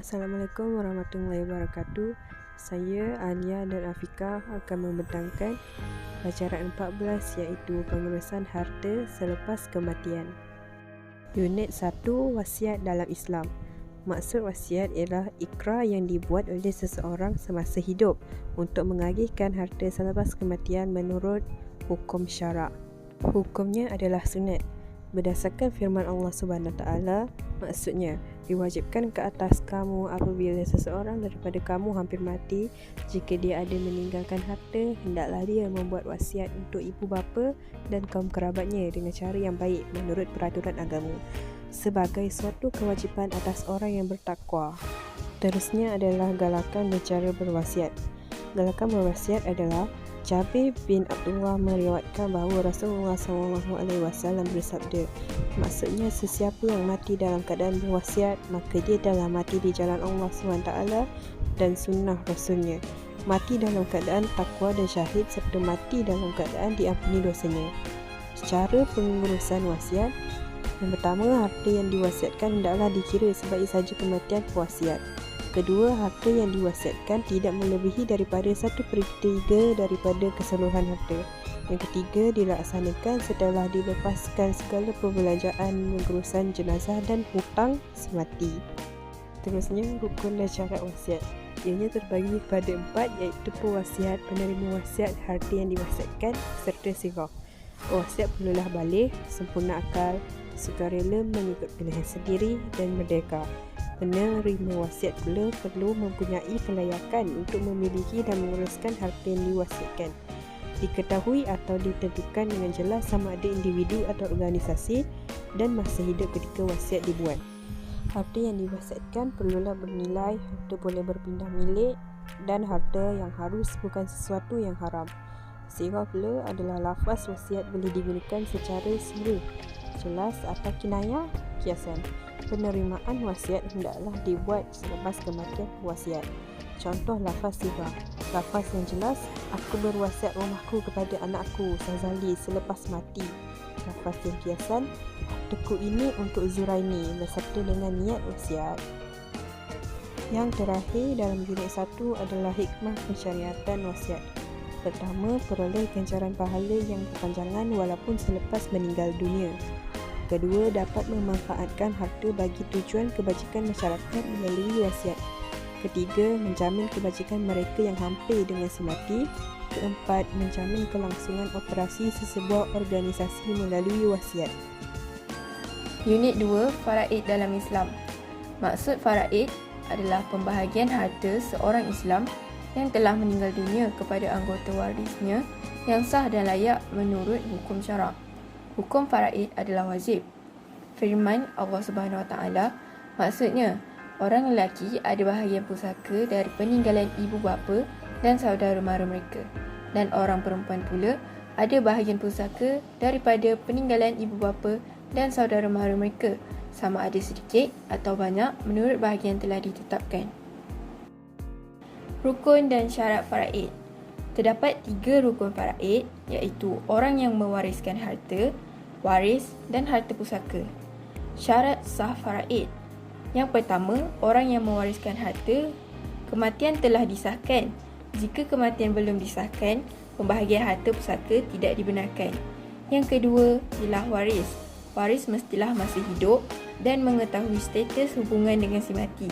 Assalamualaikum warahmatullahi wabarakatuh. Saya Alia dan Afika akan membentangkan pelajaran 14 iaitu pengurusan harta selepas kematian. Unit 1, wasiat dalam Islam. Maksud wasiat ialah ikrar yang dibuat oleh seseorang semasa hidup untuk mengagihkan harta selepas kematian menurut hukum syarak. Hukumnya adalah sunat. Berdasarkan firman Allah SWT, maksudnya diwajibkan ke atas kamu apabila seseorang daripada kamu hampir mati, jika dia ada meninggalkan harta, hendaklah dia membuat wasiat untuk ibu bapa dan kaum kerabatnya dengan cara yang baik menurut peraturan agama, sebagai suatu kewajipan atas orang yang bertakwa. Terusnya adalah galakan dan cara berwasiat. Galakan berwasiat adalah Jabir bin Abdullah meriwayatkan bahawa Rasulullah SAW bersabda, maksudnya sesiapa yang mati dalam keadaan berwasiat, maka dia telah mati di jalan Allah SWT dan sunnah Rasulnya, mati dalam keadaan takwa dan syahid, serta mati dalam keadaan diampuni dosanya. Cara pengurusan wasiat. Yang pertama, harta yang diwasiatkan hendaklah dikira sebaik saja kematian pewasiat. Kedua, harta yang diwasiatkan tidak melebihi daripada 1/3 daripada keseluruhan harta. Yang ketiga, dilaksanakan setelah dilepaskan segala perbelanjaan pengurusan jenazah dan hutang semati. Terusnya, rukun dan syarat wasiat. Ianya terbagi kepada 4, iaitu pewasiat, penerima wasiat, harta yang diwasiatkan serta sirah. Pewasiat perlulah baligh, sempurna akal, sukarela mengikut pilihan sendiri dan merdeka. Penerima wasiat pula perlu mempunyai kelayakan untuk memiliki dan menguruskan harta yang diwasiatkan. Diketahui atau ditentukan dengan jelas sama ada individu atau organisasi dan masa hidup ketika wasiat dibuat. Harta yang diwasiatkan perlulah bernilai, harta boleh berpindah milik dan harta yang harus bukan sesuatu yang haram. Sirah pula adalah lafaz wasiat boleh digunakan secara sira, jelas atau kinayah, kiasan. Penerimaan wasiat hendaklah dibuat selepas kematian wasiat. Contoh lafaz sirah. Lafaz yang jelas, aku berwasiat rumahku kepada anakku Sazali selepas mati. Lafaz yang kiasan, hartaku ini untuk Zuraini beserta dengan niat wasiat. Yang terakhir dalam unit 1 adalah hikmah pensyariatan wasiat. Pertama, peroleh ganjaran pahala yang berpanjangan walaupun selepas meninggal dunia. Kedua, dapat memanfaatkan harta bagi tujuan kebajikan masyarakat melalui wasiat. Ketiga, menjamin kebajikan mereka yang hampir dengan si mati. Keempat, menjamin kelangsungan operasi sesebuah organisasi melalui wasiat. Unit 2, Faraid dalam Islam. Maksud faraid adalah pembahagian harta seorang Islam yang telah meninggal dunia kepada anggota warisnya yang sah dan layak menurut hukum syarak. Hukum faraid adalah wajib. Firman Allah SWT, maksudnya orang lelaki ada bahagian pusaka dari peninggalan ibu bapa dan saudara mara mereka, dan orang perempuan pula ada bahagian pusaka daripada peninggalan ibu bapa dan saudara mara mereka, sama ada sedikit atau banyak menurut bahagian telah ditetapkan. Rukun dan syarat faraid. Terdapat 3 rukun faraid, iaitu orang yang mewariskan harta, waris dan harta pusaka. Syarat sah faraid. Yang pertama, orang yang mewariskan harta, kematian telah disahkan. Jika kematian belum disahkan, pembahagian harta pusaka tidak dibenarkan. Yang kedua ialah waris. Waris mestilah masih hidup dan mengetahui status hubungan dengan si mati.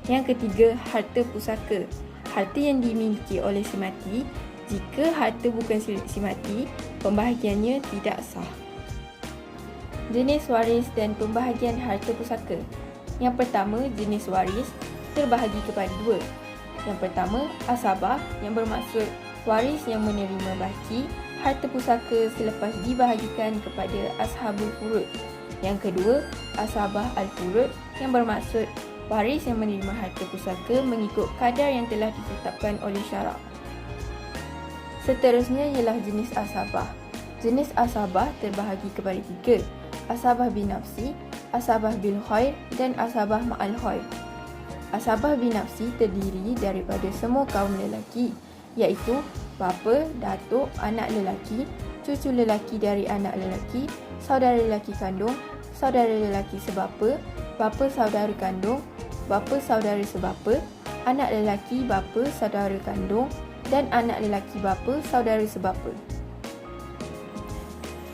Yang ketiga, harta pusaka. Harta yang dimiliki oleh si mati. Jika harta bukan si mati, pembahagiannya tidak sah. Jenis waris dan pembahagian harta pusaka. Yang pertama, jenis waris terbahagi kepada 2. Yang pertama, asabah, yang bermaksud waris yang menerima baki harta pusaka selepas dibahagikan kepada ashabul furud. Yang kedua, asabah al-furud, yang bermaksud waris yang menerima harta pusaka mengikut kadar yang telah ditetapkan oleh syarak. Seterusnya ialah jenis asabah. Jenis asabah terbahagi kepada 3. Asabah binafsi, asabah bil khair dan asabah ma'al khair. Asabah binafsi terdiri daripada semua kaum lelaki, iaitu bapa, datuk, anak lelaki, cucu lelaki dari anak lelaki, saudara lelaki kandung, saudara lelaki sebapa, bapa saudara kandung, bapa saudara sebapa, anak lelaki bapa saudara kandung dan anak lelaki bapa saudara sebapa.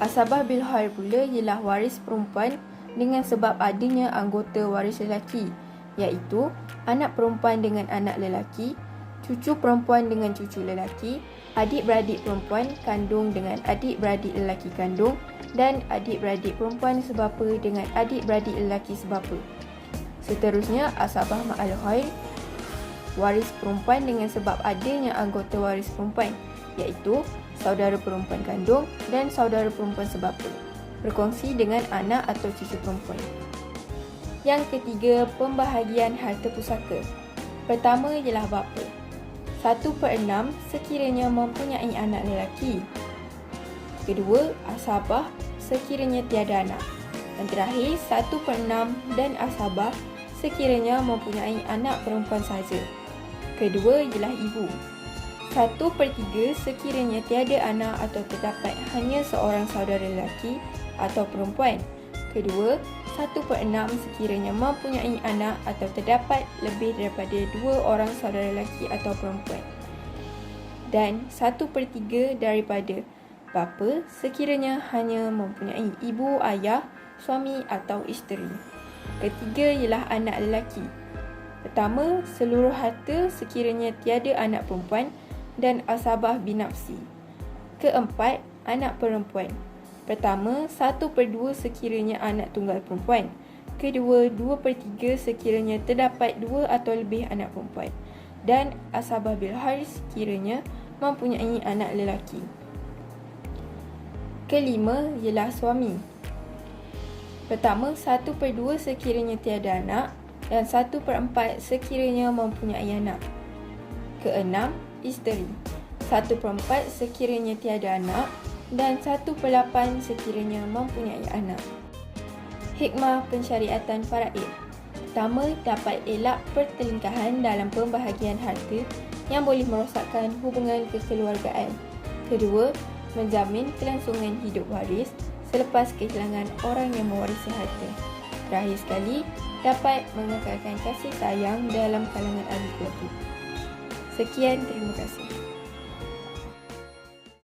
Asabah bil khair pula ialah waris perempuan dengan sebab adanya anggota waris lelaki, iaitu anak perempuan dengan anak lelaki, cucu perempuan dengan cucu lelaki, adik-beradik perempuan kandung dengan adik-beradik lelaki kandung, dan adik-beradik perempuan sebapa dengan adik-beradik lelaki sebapa. Seterusnya, asabah ma'al khair, waris perempuan dengan sebab adanya anggota waris perempuan, iaitu saudara perempuan kandung dan saudara perempuan sebapa, berkongsi dengan anak atau cucu perempuan. Yang ketiga, pembahagian harta pusaka. Pertama ialah bapa. 1/6 sekiranya mempunyai anak lelaki. Kedua, asabah sekiranya tiada anak. Dan terakhir, 1/6 dan asabah sekiranya mempunyai anak perempuan sahaja. Kedua ialah ibu. 1/3 sekiranya tiada anak atau terdapat hanya seorang saudara lelaki atau perempuan. Kedua, 1/6 sekiranya mempunyai anak atau terdapat lebih daripada 2 orang saudara lelaki atau perempuan. Dan 1/3 daripada bapa sekiranya hanya mempunyai ibu, ayah, suami atau isteri. Ketiga ialah anak lelaki. Pertama, seluruh harta sekiranya tiada anak perempuan dan asabah binafsi. Keempat, anak perempuan. Pertama, 1/2 sekiranya anak tunggal perempuan. Kedua, 2/3 sekiranya terdapat 2 atau lebih anak perempuan. Dan asabah bil khair sekiranya mempunyai anak lelaki. Kelima ialah suami. Pertama, 1/2 sekiranya tiada anak dan 1/4 sekiranya mempunyai anak. Keenam, isteri. 1/4 sekiranya tiada anak dan 1/8 sekiranya mempunyai anak. Hikmah pensyariatan faraid. Pertama, dapat elak pertelingkahan dalam pembahagian harta yang boleh merosakkan hubungan kekeluargaan. Kedua, menjamin kelangsungan hidup waris selepas kehilangan orang yang mewarisi harta. Terakhir sekali, dapat mengekalkan kasih sayang dalam kalangan ahli keluarga. Sekian, terima kasih.